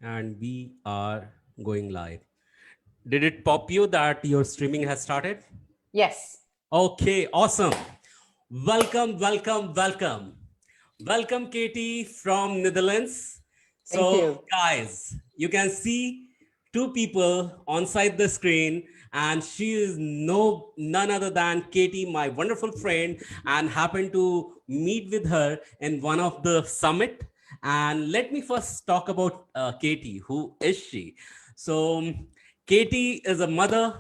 And we are going live. Did it pop you that your streaming has started? Yes. Okay, awesome. Welcome, welcome, welcome. Welcome, Katie from Netherlands. Thank So, you. guys, you can see two people on side the screen, and she is none other than Katie, my wonderful friend, and happened to meet with her in one of the summit. And let me first talk about Katie. Who is she? So, Katie is a mother,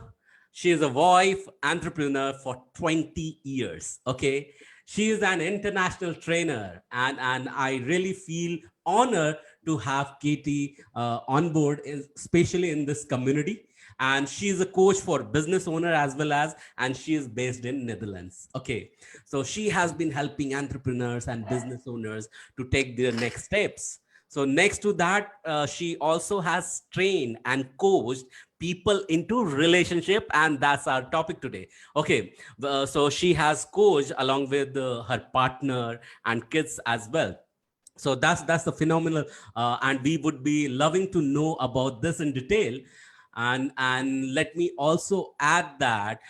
she is a wife, entrepreneur for 20 years. Okay. She is an international trainer, and I really feel honored to have Katie on board, especially in this community. And she is a coach for business owner as well as, and she is based in Netherlands. Okay. So she has been helping entrepreneurs and business owners to take their next steps. So next to that, she also has trained and coached people into relationship, and that's our topic today. Okay, so she has coached along with her partner and kids as well. So that's the phenomenal, and we would be loving to know about this in detail. And let me also add that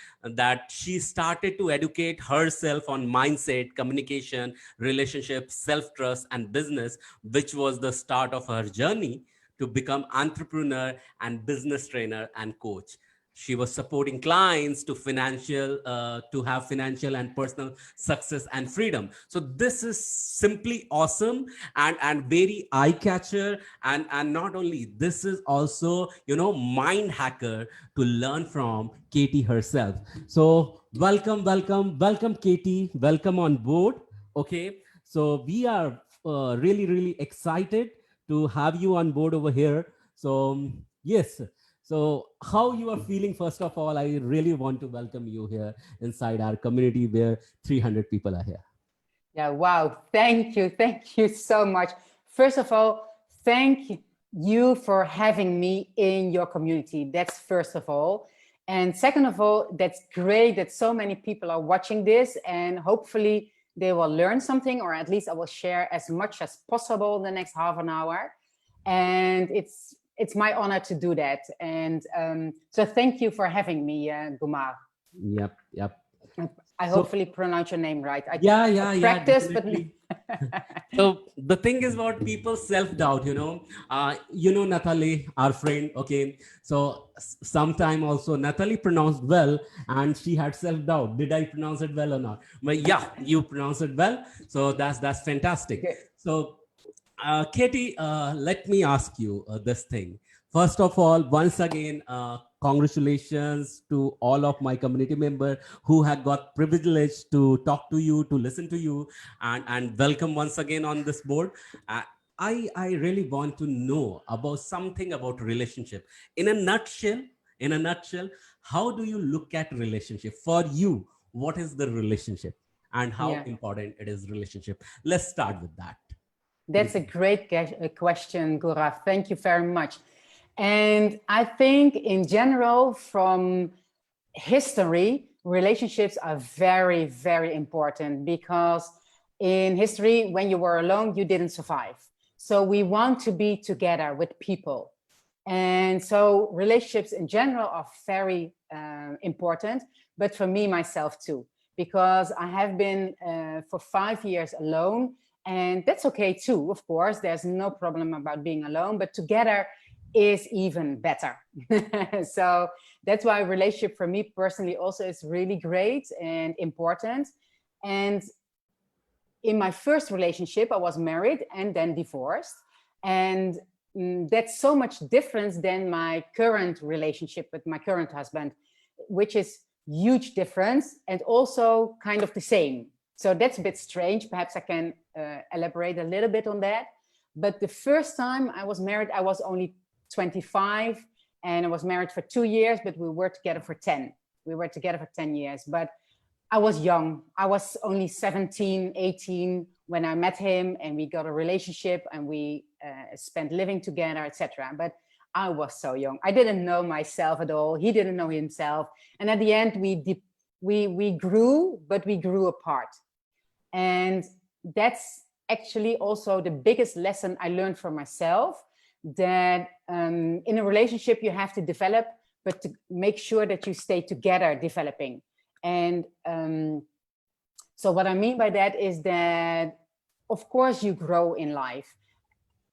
she started to educate herself on mindset, communication, relationship, self trust, and business, which was the start of her journey to become entrepreneur and business trainer and coach. She was supporting clients to have financial and personal success and freedom. So this is simply awesome and very eye catcher, and not only this is also mind hacker to learn from Katie herself. So welcome Katie, welcome on board. Okay, so we are really excited to have you on board over here. So yes, so how you are feeling? First of all, I really want to welcome you here inside our community where 300 people are here. Yeah. Wow. Thank you. Thank you so much. First of all, thank you for having me in your community. That's first of all. And second of all, that's great that so many people are watching this, and hopefully they will learn something, or at least I will share as much as possible the next half an hour. And it's my honor to do that. And so thank you for having me, Gumar. Yep. I So hopefully pronounce your name right. I yeah, practice, but definitely. So the thing is about people self-doubt, Natalie, our friend. Okay, so sometime also Natalie pronounced well, and she had self-doubt. Did I pronounce it well or not? But yeah, you pronounced it well. So that's fantastic. good. So Katie, let me ask you this thing. First of all, once again, congratulations to all of my community members who have got privilege to talk to you, to listen to you, and welcome once again on this board. Uh, I really want to know about something about relationship. In a nutshell, in a nutshell, how do you look at relationship? For you, what is the relationship and how Yeah, important it is relationship? Let's start with that. Could you that's a great question, Gaurav. Thank you very much. And I think in general, from history, relationships are very important, because in history, when you were alone, you didn't survive. So we want to be together with people. And so relationships in general are very important, but for me, myself too, because I have been for 5 years alone. And that's okay too, of course. There's no problem about being alone, but together is even better. So that's why relationship for me personally also is really great and important. And in my first relationship, I was married and then divorced. And that's so much different than my current relationship with my current husband, which is huge difference and also kind of the same. So that's a bit strange. Perhaps I can elaborate a little bit on that. But the first time I was married, I was only 25, and I was married for 2 years, but we were together for 10. We were together for 10 years. But I was young. I was only 17, 18 when I met him, and we got a relationship, and we spent living together, etc. But I was so young. I didn't know myself at all. He didn't know himself. And at the end, we grew, but we grew apart. And that's actually also the biggest lesson I learned for myself, that in a relationship you have to develop, but to make sure that you stay together developing. And so what I mean by that is that, of course, you grow in life.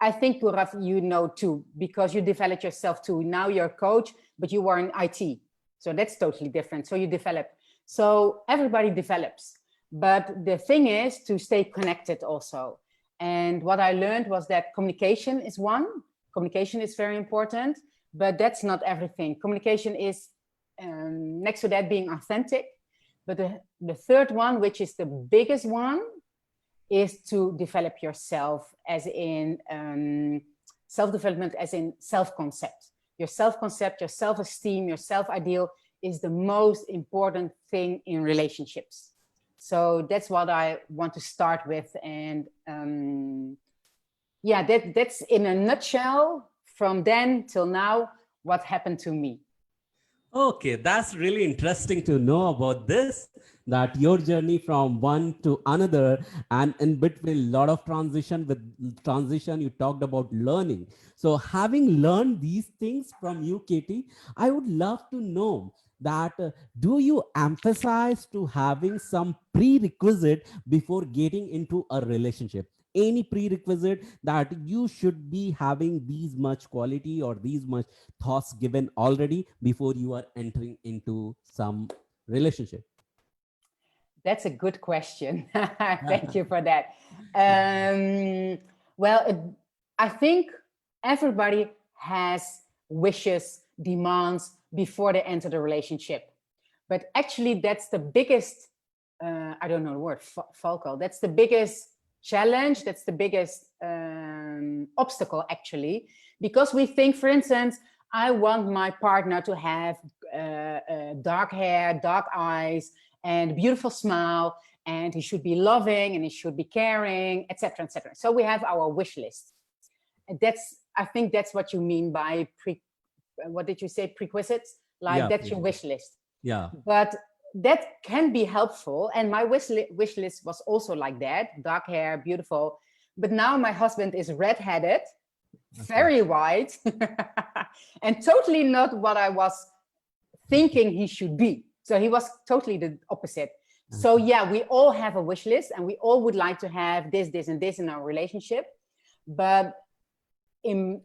I think, Gaurav, you know too, because you developed yourself too. Now you're a coach, but you were in IT. So that's totally different. So you develop. So everybody develops. But the thing is to stay connected also. And what I learned was that communication is one. Communication is very important, but that's not everything. Communication is, next to that, being authentic. But the third one, which is the biggest one, is to develop yourself, as in self-development, as in self-concept. Your self-concept, your self-esteem, your self-ideal is the most important thing in relationships. So that's what I want to start with. And yeah, that's in a nutshell, from then till now, what happened to me. Okay, that's really interesting to know about this, that your journey from one to another, and in between a lot of transition. With transition, you talked about learning. So having learned these things from you, Caty, I would love to know that do you emphasize to having some prerequisite before getting into a relationship? Any prerequisite that you should be having these much quality or these much thoughts given already before you are entering into some relationship? That's a good question. Yeah. Thank you for that. Well, I think everybody has wishes, demands before they enter the relationship. But actually, that's the biggest, I don't know the word, falco. That's the biggest challenge. That's the biggest obstacle, actually, because we think, for instance, I want my partner to have dark hair, dark eyes, and a beautiful smile, and he should be loving, and he should be caring, etc., etc. So we have our wish list. And I think that's what you mean by what did you say, prerequisites? Like, Yeah. that's your wish list. Yeah. But that can be helpful. And my wish list was also like that, dark hair, beautiful. But now my husband is redheaded, very white, and totally not what I was thinking he should be. So he was totally the opposite. So yeah, we all have a wish list, and we all would like to have this, this, and this in our relationship. But when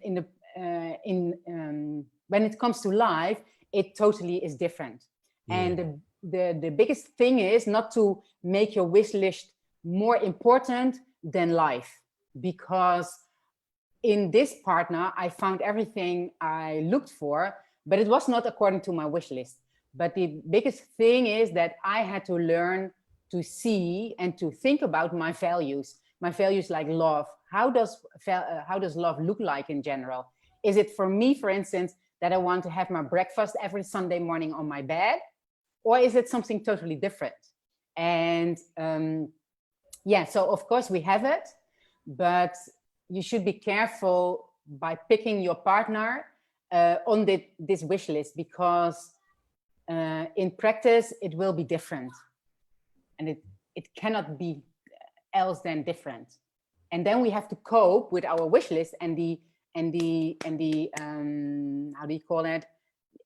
it comes to life, it totally is different. Yeah. And the biggest thing is not to make your wish list more important than life, because in this partner, I found everything I looked for, but it was not according to my wish list. But the biggest thing is that I had to learn to see and to think about my values like love. How does love look like in general? Is it for me, for instance, that I want to have my breakfast every Sunday morning on my bed? Or is it something totally different? And yeah, so of course we have it, but you should be careful by picking your partner on this wish list, because in practice it will be different, and it cannot be else than different. And then we have to cope with our wish list and the how do you call it?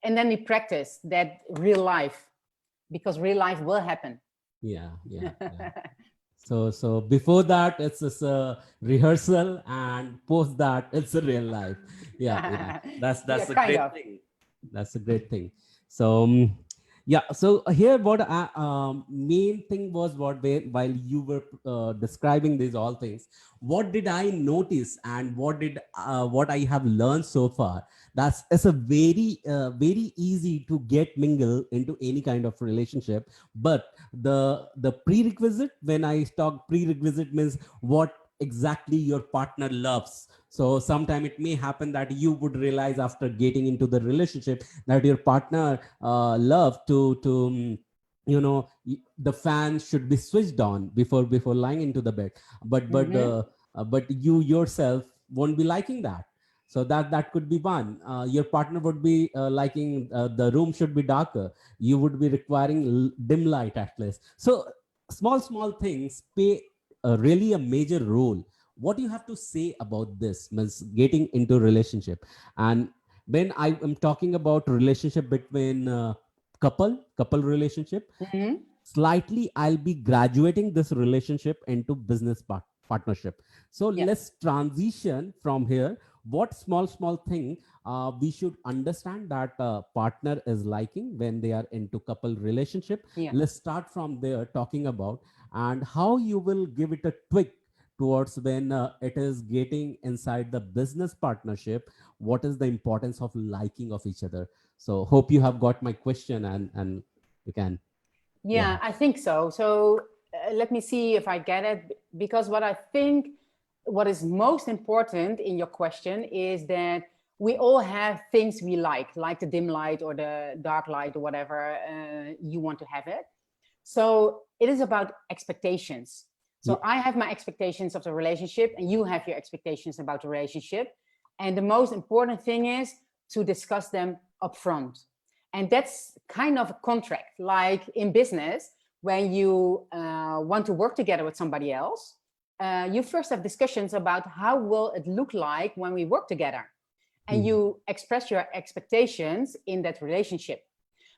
And then we practice that real life, because real life will happen. Yeah. So before that, it's just a rehearsal, and post that, it's a real life. Yeah. That's Yeah, a great thing. That's a great thing. So yeah. So here, what main thing was, while you were describing these all things, what did I notice, and what I have learned so far? It's a very easy to get mingle into any kind of relationship, but the prerequisite, when I talk prerequisite, means what exactly your partner loves. So sometime it may happen that you would realize after getting into the relationship that your partner love to the fan should be switched on before lying into the bed, but you yourself won't be liking that. So that could be one. Your partner would be liking the room should be darker. You would be requiring dim light at least. So small things play really a major role what do you have to say about this, means getting into relationship? And when I am talking about relationship between couple relationship, Mhm. slightly I'll be graduating this relationship into business partnership. So Yeah. let's transition from here. What small thing we should understand that partner is liking when they are into couple relationship? Yeah. Let's start from there, talking about and how you will give it a tweak towards when it is getting inside the business partnership. What is the importance of liking of each other? So hope you have got my question, and you can. Yeah. Yeah, I think so. So let me see if I get it. Because what I think, what is most important in your question is that we all have things we like the dim light or the dark light or whatever you want to have it. So it is about expectations. Yeah. So I have my expectations of the relationship, and you have your expectations about the relationship. And the most important thing is to discuss them upfront. And that's kind of a contract, like in business, when you want to work together with somebody else, you first have discussions about how will it look like when we work together. And you express your expectations in that relationship.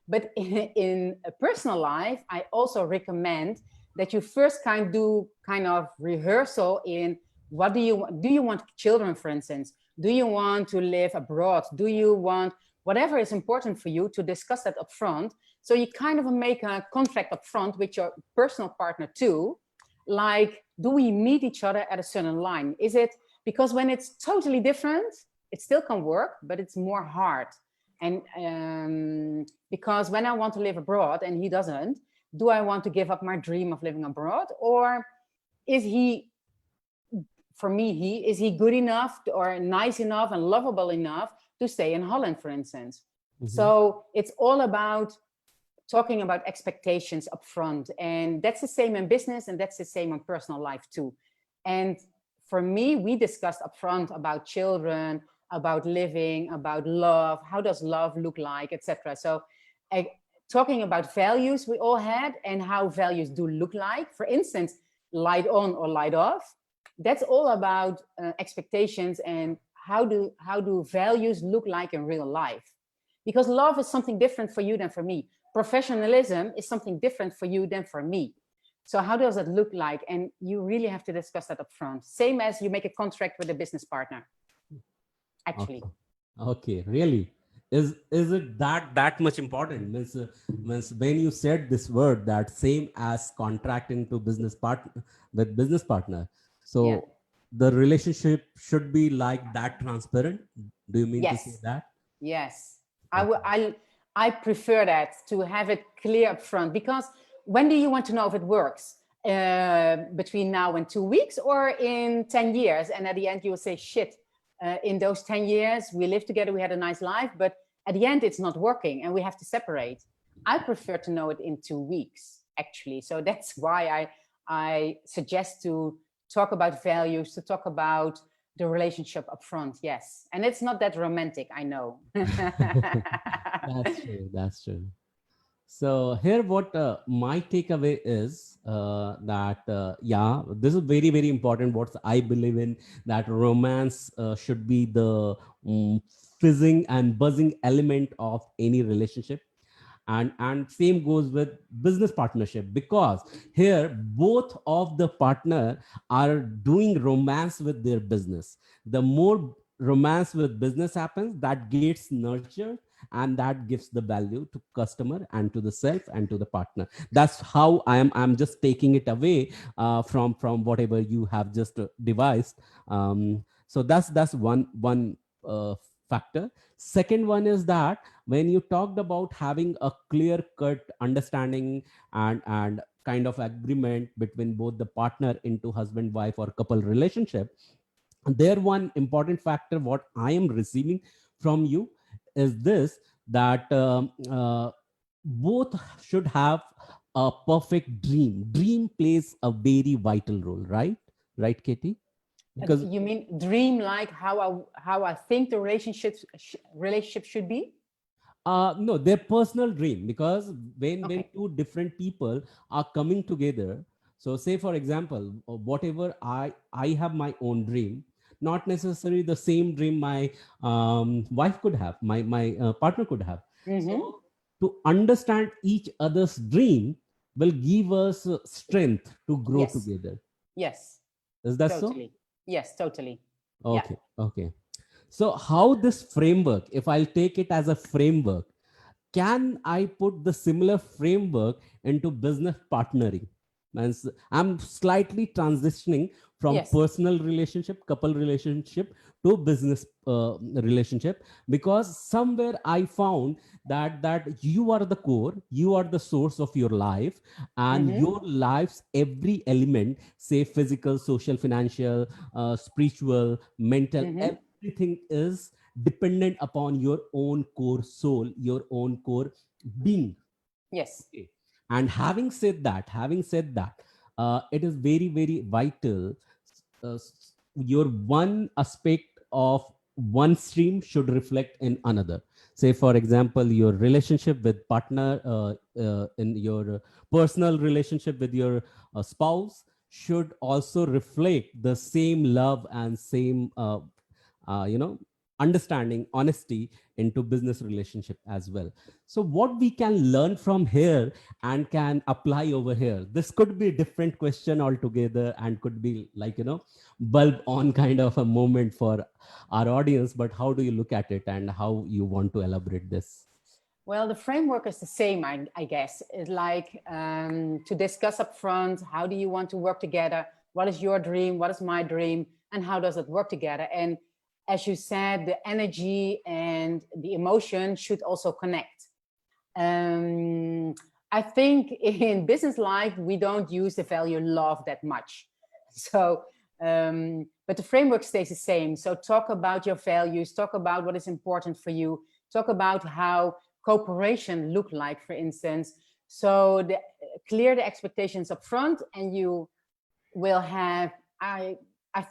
But in a personal life, I also recommend that you first do kind of rehearsal in what do you want children, for instance? Do you want to live abroad? Do you want whatever is important for you to discuss that up front? So you kind of make a contract up front with your personal partner too. Like, do we meet each other at a certain line? Is it because when it's totally different, it still can work, but it's more hard. And because when I want to live abroad and he doesn't, do I want to give up my dream of living abroad? Or is he, for me, is he good enough or nice enough and lovable enough to stay in Holland, for instance? So it's all about talking about expectations up front. And that's the same in business, and that's the same in personal life too. And for me, we discussed up front about children, about living, about love, how does love look like, etc. So talking about values we all had and how values do look like, for instance, light on or light off, that's all about expectations and how do values look like in real life. Because love is something different for you than for me. Professionalism is something different for you than for me. So how does it look like? And you really have to discuss that up front. Same as you make a contract with a business partner, actually. Okay, really? Is it that much important? Means when you said this word, that same as contracting to business partner with business partner. Yeah. So the relationship should be like that transparent. Do you mean to say Yes. that? Yes. Okay. I prefer that, to have it clear up front, because when do you want to know if it works? Between now and 2 weeks or in 10 years? And at the end you will say, shit, in those 10 years we lived together, we had a nice life, but at the end it's not working and we have to separate. I prefer to know it in 2 weeks, actually. So that's why I suggest to talk about values, to talk about the relationship up front. Yes. And it's not that romantic, I know. That's true. That's true. So here, what my takeaway is that yeah, this is very important. What I believe in, that romance should be the fizzing and buzzing element of any relationship. And same goes with business partnership, because here both of the partner are doing romance with their business. The more romance with business happens, that gets nurtured, and that gives the value to customer and to the self and to the partner. That's how I'm just taking it away from whatever you have just devised. So that's one factor. Second one is that when you talked about having a clear cut understanding and kind of agreement between both the partner into husband wife or couple relationship, there one important factor what I am receiving from you is this, that both should have a perfect dream plays a very vital role, right, Katie? Because You mean dream, like how I think the relationship should be? no, their personal dream, because when Okay. two different people are coming together, So say for example, whatever I have my own dream, not necessarily the same dream my wife could have, my partner could have. So Mm-hmm. to understand each other's dream will give us strength to grow Yes. together. Yes. Is that so? Totally. Yes, totally. Yeah. Okay, okay. So how this framework, if I'll take it as a framework, can I put the similar framework into business partnering? Means I'm slightly transitioning from Yes. personal relationship, couple relationship to business relationship, because somewhere I found that you are the core, you are the source of your life, and Mm-hmm. your life's every element, say physical, social, financial, spiritual, mental, Mm-hmm. everything is dependent upon your own core soul, your own core being. Yes. Okay. And having said that, it is very, very vital. Your one aspect of one stream should reflect in another. Say, for example, your relationship with partner, in your personal relationship with your spouse should also reflect the same love and same you know understanding, honesty into business relationship as well. So what we can learn from here and can apply over here, this could be a different question altogether and could be like bulb on kind of a moment for our audience. But how do you look at it and how you want to elaborate this? Well, the framework is the same, I guess. It's like to discuss up front, how do you want to work together? What is your dream? What is my dream? And how does it work together? And as you said, the energy and the emotion should also connect. Um, I think in business life, we don't use the value love that much. So, but the framework stays the same. So talk about your values, talk about what is important for you, talk about how cooperation look like, for instance. So clear the expectations up front, and you will have, I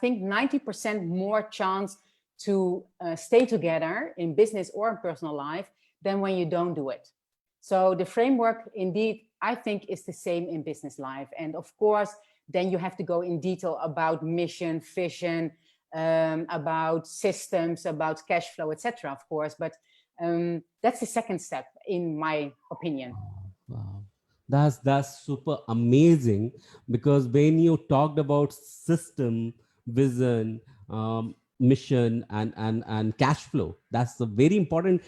think, 90% more chance to stay together in business or in personal life than when you don't do it. So the framework, indeed, I think is the same in business life. And of course, then you have to go in detail about mission, vision, about systems, about cash flow, etc. Of course, but that's the second step, in my opinion. Wow. That's super amazing, because when you talked about system, vision, mission, and cash flow, that's a very important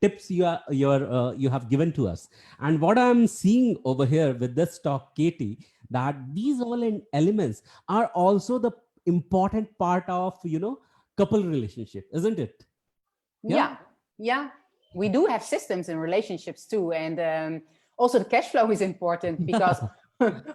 tips you have given to us. And what I'm seeing over here with this talk, Katie, that these all elements are also the important part of couple relationship, isn't it? Yeah. Yeah, yeah. We do have systems in relationships too, and also the cash flow is important because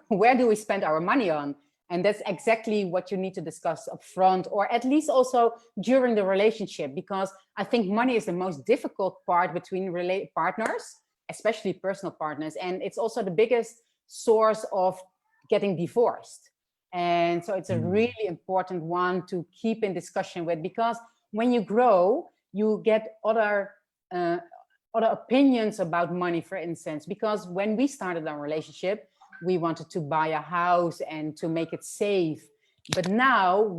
where do we spend our money on? And that's exactly what you need to discuss up front, or at least also during the relationship, because I think money is the most difficult part between partners, especially personal partners, and it's also the biggest source of getting divorced. And so it's a Mm. really important one to keep in discussion with, because when you grow, you get uh, other opinions about money, for instance. Because when we started our relationship, we wanted to buy a house and to make it safe. But now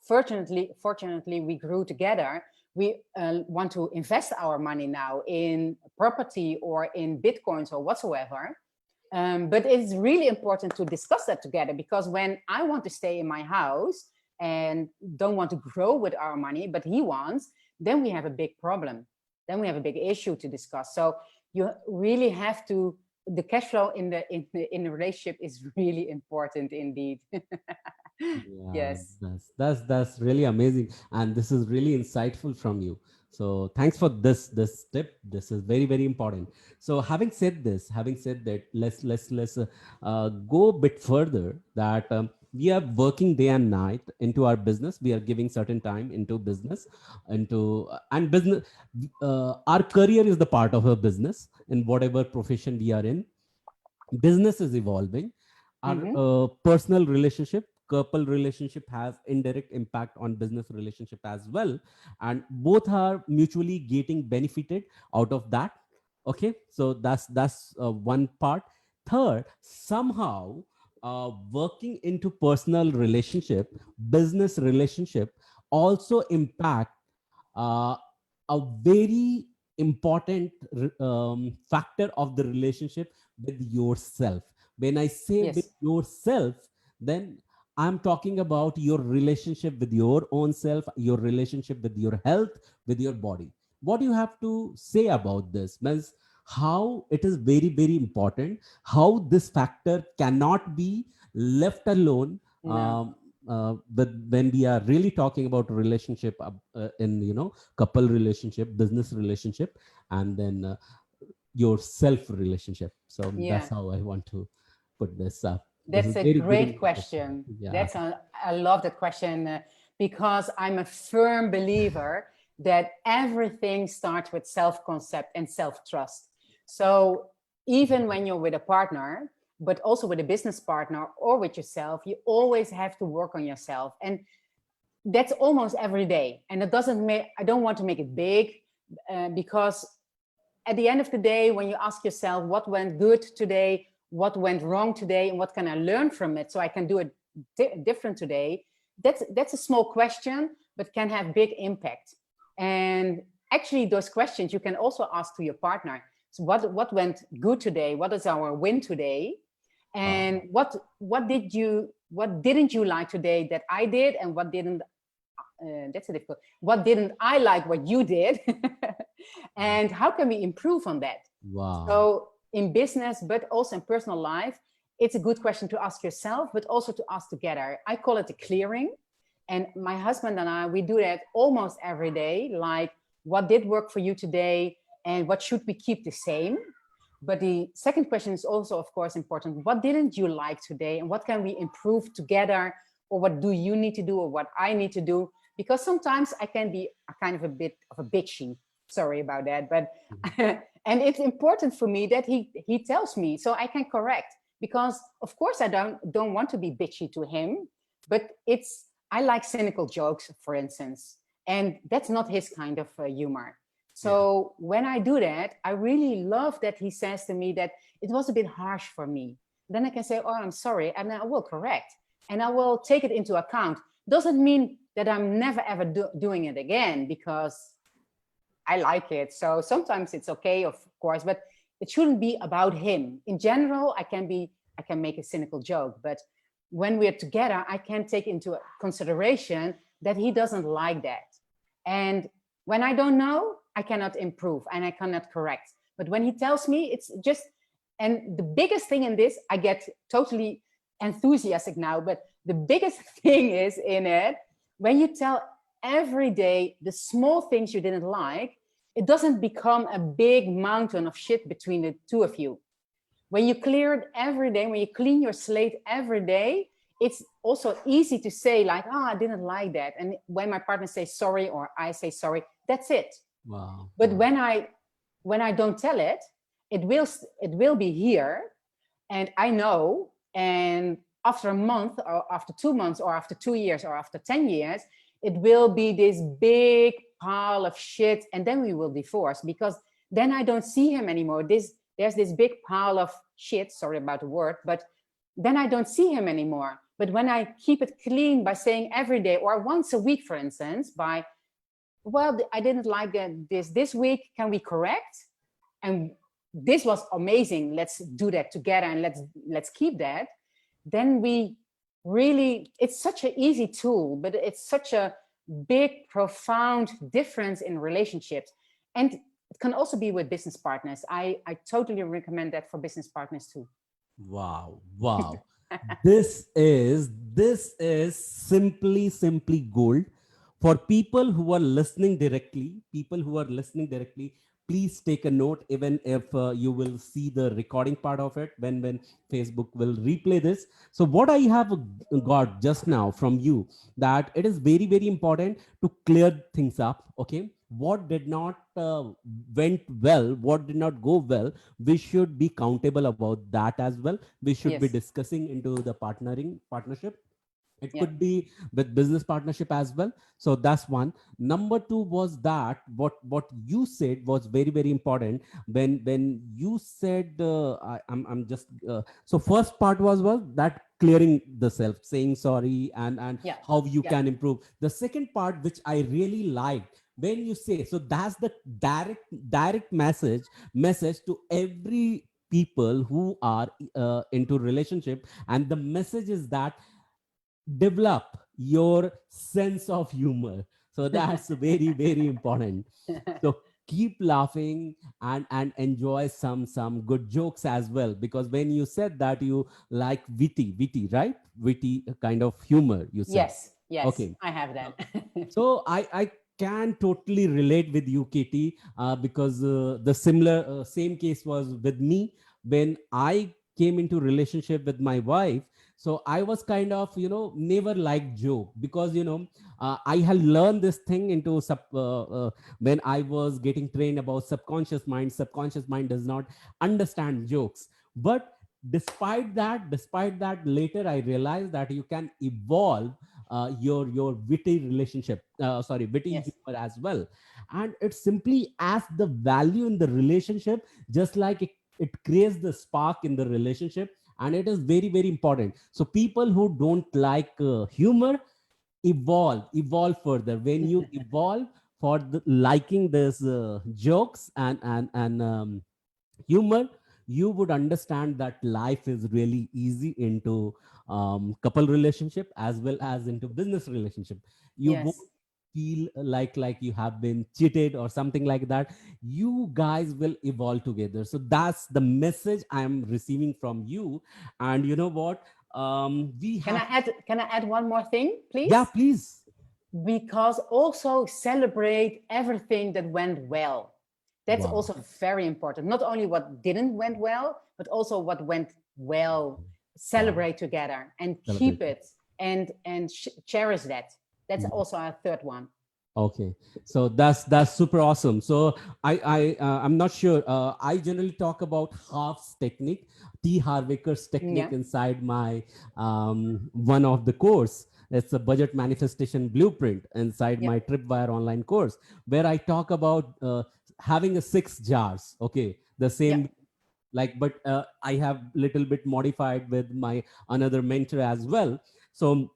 fortunately, we grew together. We want to invest our money now in property or in bitcoins or whatsoever. But it's really important to discuss that together, because when I want to stay in my house and don't want to grow with our money, but he wants, then we have a big problem. Then we have a big issue to discuss. So you really have to. The cash flow in the relationship is really important indeed. Yeah, Yes. that's really amazing, and this is really insightful from you. So thanks for this tip. This is very, very important. So having said that, let's go a bit further. That we are working day and night into our business. We are giving certain time into business, and business. Our career is the part of a business in whatever profession we are in. Business is evolving. Our Mm-hmm. personal relationship, couple relationship has indirect impact on business relationship as well, and both are mutually getting benefited out of that. Okay, so that's one part. Third, somehow working into personal relationship, business relationship also impact uh, a very important factor of the relationship with yourself. When I say with Yes. yourself, then I'm talking about your relationship with your own self, your relationship with your health, with your body. What do you have to say about this? Means how it is very, very important, how this factor cannot be left alone. No. But when we are really talking about relationship in couple relationship, business relationship, and then your self relationship. So that's Yeah. how I want to put this up. This is That's a very, very great important. question. Yeah. I love that question because I'm a firm believer that everything starts with self-concept and self-trust. So even when you're with a partner, but also with a business partner or with yourself, you always have to work on yourself. And that's almost every day. And it doesn't make, I don't want to make it big because at the end of the day, when you ask yourself what went good today, what went wrong today, and what can I learn from it so I can do it different today, that's a small question, but can have big impact. And actually, those questions you can also ask to your partner. So what went good today? What is our win today? And what didn't you like today that I did, and what didn't that's a difficult. What didn't I like what you did? And how can we improve on that? Wow. So in business, but also in personal life, it's a good question to ask yourself, but also to ask together. I call it a clearing. And my husband and I, we do that almost every day. Like, what did work for you today? And what should we keep the same? But the second question is also, of course, important. What didn't you like today? And what can we improve together? Or what do you need to do, or what I need to do? Because sometimes I can be a kind of a bit of a bitchy. Sorry about that. But and it's important for me that he tells me so I can correct. Because of course I don't want to be bitchy to him, but I like cynical jokes, for instance, and that's not his kind of humor. Yeah. So when I do that, I really love that he says to me that it was a bit harsh for me. Then I can say, oh, I'm sorry, and I will correct, and I will take it into account. Doesn't mean that I'm never ever doing it again, because I like it. So sometimes it's okay, of course, but it shouldn't be about him. In general, I can make a cynical joke, but when we're together, I can take into consideration that he doesn't like that. And when I don't know, I cannot improve and I cannot correct. But when he tells me, it's just, and the biggest thing in this, I get totally enthusiastic now, but the biggest thing is in it, when you tell every day the small things you didn't like, it doesn't become a big mountain of shit between the two of you. When you clear it every day, when you clean your slate every day, it's also easy to say like, oh, I didn't like that. And when my partner says sorry or I say sorry, that's it. Wow. But Wow. when I don't tell it, it will be here, and I know. And after a month, or after 2 months, or after 2 years, or after 10 years, it will be this big pile of shit, and then we will divorce, because then I don't see him anymore. There's this big pile of shit, sorry about the word, but then I don't see him anymore. But when I keep it clean by saying every day or once a week, for instance, by, well, I didn't like this week, can we correct? And this was amazing, let's do that together, and let's keep that. Then we really, it's such an easy tool, but it's such a big, profound difference in relationships. And it can also be with business partners. I totally recommend that for business partners too. Wow. Wow. This is simply gold for people who are listening directly. People who are listening directly, please take a note, even if you will see the recording part of it when Facebook will replay this. So what I have got just now from you, that it is very, very important to clear things up. Okay, what did not went well, what did not go well, we should be countable about that as well. We should be Yes. discussing into the partnership. It Yeah. could be with business partnership as well. So that's one. Number two was that what you said was very, very important. When you said, I'm just so first part was that clearing the self, saying sorry, and Yeah. how you Yeah. can improve. The second part, which I really liked, when you say, so that's the direct message to every people who are into relationship, and the message is that develop your sense of humor. So that's very, very important. So keep laughing and enjoy some good jokes as well, because when you said that you like witty, right, witty kind of humor, you said. Yes. Yes. Okay. I have Uh, that. so I can totally relate with you, Katie, because the same case was with me when I came into relationship with my wife. So I was kind of, never like joke, because I had learned this thing into when I was getting trained about subconscious mind. Subconscious mind does not understand jokes, but despite that, later I realized that you can evolve your witty relationship, witty Yes. humor as well. And it simply adds the value in the relationship, just like it creates the spark in the relationship. And it is very, very important. So people who don't like humor, evolve further. When you evolve for liking this jokes and humor, you would understand that life is really easy into couple relationship as well as into business relationship. You won't Yes. feel like you have been cheated or something like that. You guys will evolve together. So that's the message I am receiving from you. And you know what, we Can I have. add? Can I add one more thing, Yeah, please? please. Because also celebrate everything that went well. That's Wow. also very important. Not only what didn't went well, but also what went well. Wow. Celebrate together and Celebrate. keep it and cherish that. That's also our third one. Okay, so that's super awesome. So I'm not sure. I generally talk about Harv's technique, T. Harviker's technique Yeah. inside my one of the course. It's a budget manifestation blueprint inside Yeah. my Tripwire online course, where I talk about having a 6 jars. Okay, the Yeah. same, like, but I have little bit modified with my another mentor as well. So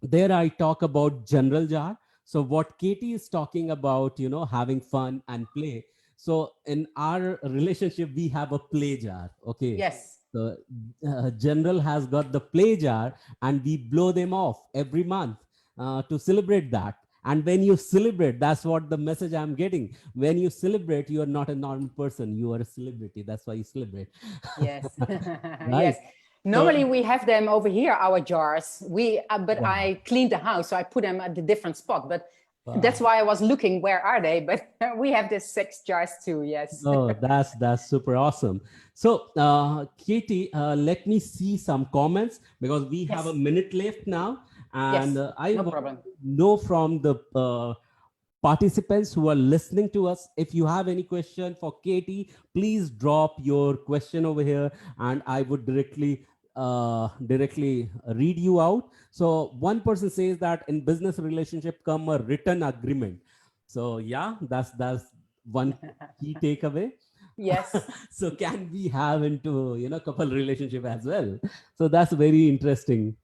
there I talk about general jar. So what Katie is talking about, having fun and play. So in our relationship we have a play jar. Okay, Yes. so general has got the play jar, and we blow them off every month to celebrate that. And when you celebrate, that's what the message I'm getting. When you celebrate, you are not a normal person, you are a celebrity. That's why you celebrate. Yes. Right. Yes. So Normally we have them over here, our jars. But wow, I cleaned the house, so I put them at a different spot. But that's wow. why I was looking, where are they? But we have the 6 jars too. Yes. Oh, that's super awesome. So, Katie, let me see some comments, because we have a Yes. minute left now, and Yes. I No want problem. to know from the participants who are listening to us, if you have any question for Katie, please drop your question over here, and I would directly read you out. So, one person says that in business relationship come a written agreement. So, yeah, that's one key takeaway. Yes. So can we have into couple relationship as well? So that's very interesting.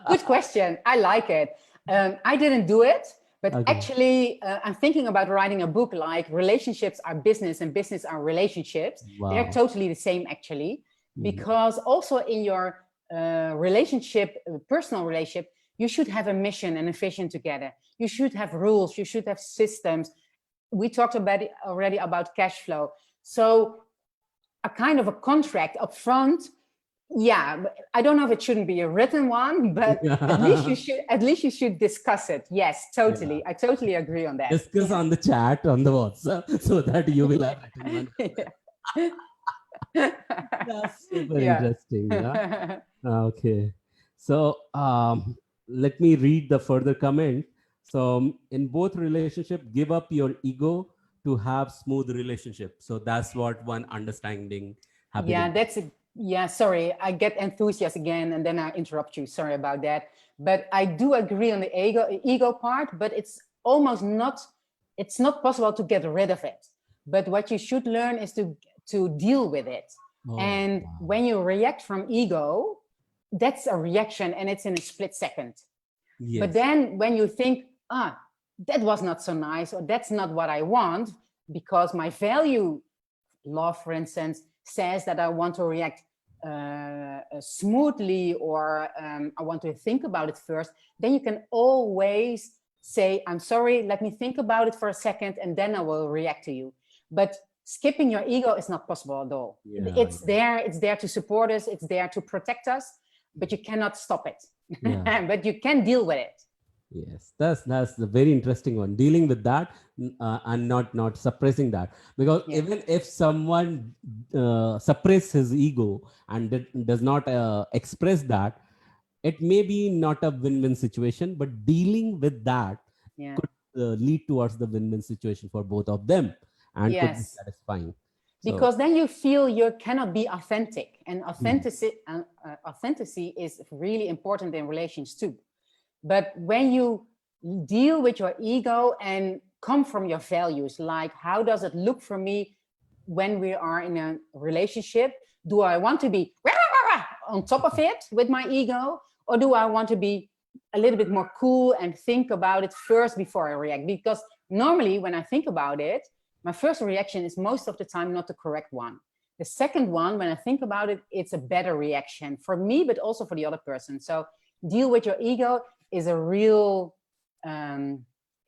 Good question. I like it. I didn't do it, but Okay. actually, I'm thinking about writing a book like Relationships Are Business and Business Are Relationships. They're Wow. totally the same, actually, Mhm. because also in your relationship, personal relationship, you should have a mission and a vision together. You should have rules, you should have systems. We talked about it already about cash flow. So, a kind of a contract up front. Yeah, I don't know if it shouldn't be a written one, but Yeah. at least you should discuss it. Yes, Yeah. totally. I totally agree on that. Discuss Yeah. on the chat on the WhatsApp so that you will have written one. Yeah. That's super Yeah. interesting. Yeah. Okay. So let me read the further comment. So in both relationship, give up your ego to have smooth relationship. So that's what one understanding Yeah, happening. Yeah, sorry, I get enthusiastic again and then I interrupt you. Sorry about that. But I do agree on the ego part, but it's not possible to get rid of it. But what you should learn is to deal with it. Oh, And wow. when you react from ego, that's a reaction and it's in a split second. But Yes. then when you think, that was not so nice, or that's not what I want, because my value love, for instance, says that I want to react smoothly, or I want to think about it first, then you can always say, I'm sorry, let me think about it for a second, and then I will react to you. But skipping your ego is not possible at all. Yeah. It's there to support us, it's there to protect us, but you cannot stop it. Yeah. But you can deal with it. Yes, that's the very interesting one. Dealing with that, and not suppressing that, because Yeah. even if someone suppress his ego and does not express that, it may be not a win-win situation. But dealing with that Yeah. could lead towards the win-win situation for both of them, and could be Yes. satisfying. So, Because then you feel you cannot be authentic, and mm, authenticity is really important in relations too. But when you deal with your ego and come from your values, like how does it look for me when we are in a relationship? Do I want to be on top of it with my ego, or do I want to be a little bit more cool and think about it first before I react? Because normally when I think about it, my first reaction is most of the time not the correct one. The second one, when I think about it, it's a better reaction for me, but also for the other person. So deal with your ego is a real,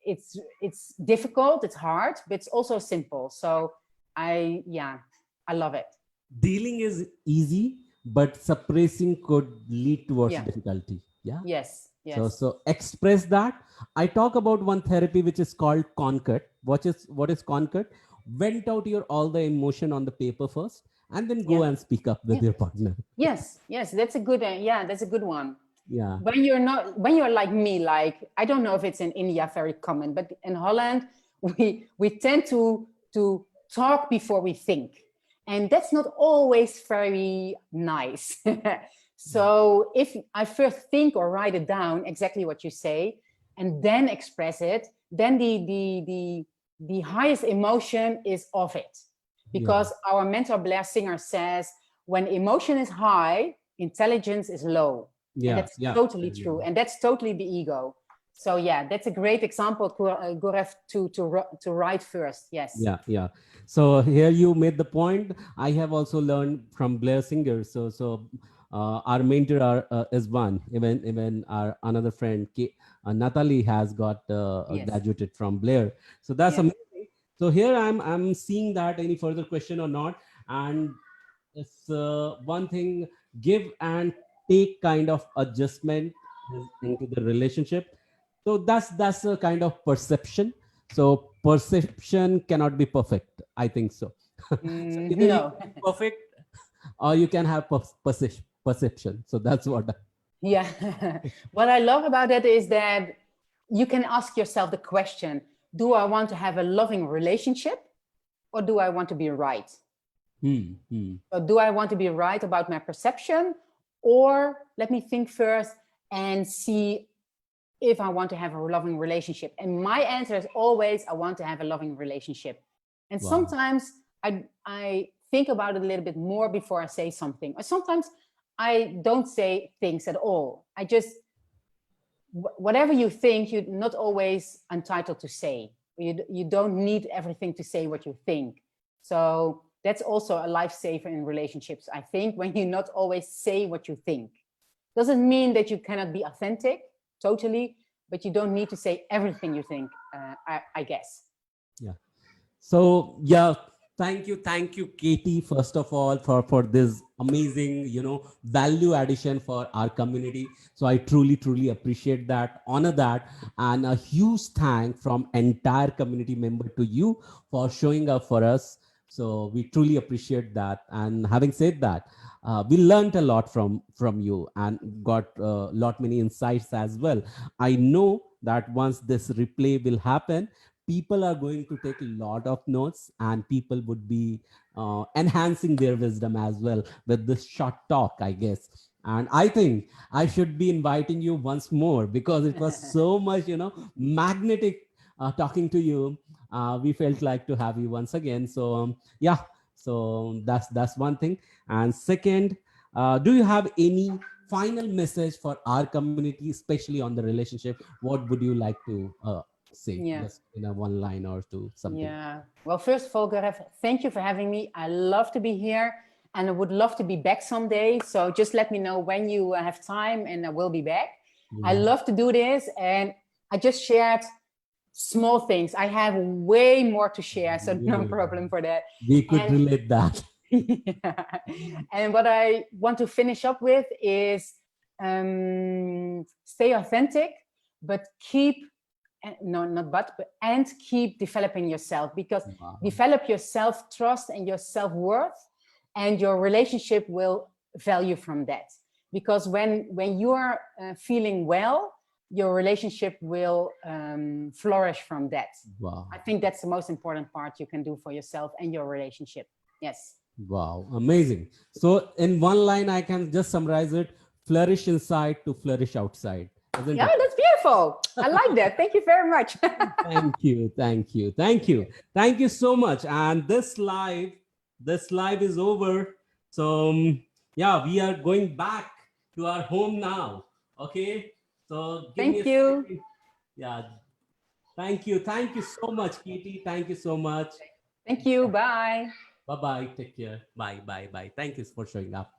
it's difficult, it's hard, but it's also simple. So I love it. dealing is easy, but suppressing could lead towards Yeah. difficulty. Yeah. Yes. So, Yes. so express that. I talk about one therapy which is called conquer. What is conquer? Vent out your all the emotion on the paper first, and then go Yeah. and speak up with Yeah. your partner. Yes. Yes. That's a good. Yeah. That's a good one. Yeah. When you're like me, like I don't know if it's in India very common, but in Holland we tend to talk before we think, and that's not always very nice. So if I first think or write it down exactly what you say and then express it, then the highest emotion is of it, Yeah. because our mentor Blair Singer says when emotion is high, intelligence is low. And Yeah. that's Yeah. totally true. And that's totally the ego. So yeah, that's a great example, Gaurav, to write first. Yes. Yeah. Yeah. So here you made the point. I have also learned from Blair Singer. Our mentor is one. Even our another friend, Natalie, has got Yes. graduated from Blair. So that's Yes. amazing. So here I'm seeing that any further question or not, and it's one thing, give and take kind of adjustment into the relationship. So that's a kind of perception. So perception cannot be perfect, I think so. So either you No. can be perfect or you can have perception. So that's what Yeah. What I love about it is that you can ask yourself the question, do I want to have a loving relationship, or do I want to be right? Or do I want to be right about my perception, or let me think first and see if I want to have a loving relationship? And my answer is always, I want to have a loving relationship. And wow. sometimes I think about it a little bit more before I say something. Or sometimes I don't say things at all. I just, whatever you think, you're not always entitled to say. You don't need everything to say what you think. So that's also a lifesaver in relationships, I think, when you not always say what you think. Doesn't mean that you cannot be authentic, totally, but you don't need to say everything you think, I guess. Yeah. So yeah, thank you, Katie, first of all, for this amazing, value addition for our community. So I truly appreciate that, honor that, and a huge thank from entire community member to you for showing up for us. So we truly appreciate that. And having said that, we learned a lot from you and got a lot many insights as well. I know that once this replay will happen, people are going to take a lot of notes, and people would be enhancing their wisdom as well with this short talk, I guess. And I think I should be inviting you once more, because it was so much, magnetic talking to you. We felt like to have you once again. So yeah, so that's one thing. And second, do you have any final message for our community, especially on the relationship? What would you like to say, Yeah. just in a one line or two, something? Yeah. Well, first of all, Gaurav, thank you for having me. I love to be here and I would love to be back someday. So just let me know when you have time and I will be back. I Yeah. love to do this. And I just shared small things. I have way more to share. So no Yeah. problem for that. We could And relate that. yeah. And what I want to finish up with is stay authentic, but keep no, not but and keep developing yourself, because Wow. develop your self-trust and your self-worth, and your relationship will value from that. Because when you are feeling well, your relationship will flourish from that. Wow. I think that's the most important part you can do for yourself and your relationship. Yes. Wow, amazing. So in one line, I can just summarize it: flourish inside to flourish outside, isn't Yeah, it? that's beautiful. I like that. Thank you very much. Thank you, thank you, thank you, thank you so much. And this live is over. So yeah, we are going back to our home now. Okay, so give me a Thank you. second. Yeah, thank you so much, Katie. Thank you so much. Thank you. Bye. Bye bye. Take care. Bye bye bye. Thank you for showing up.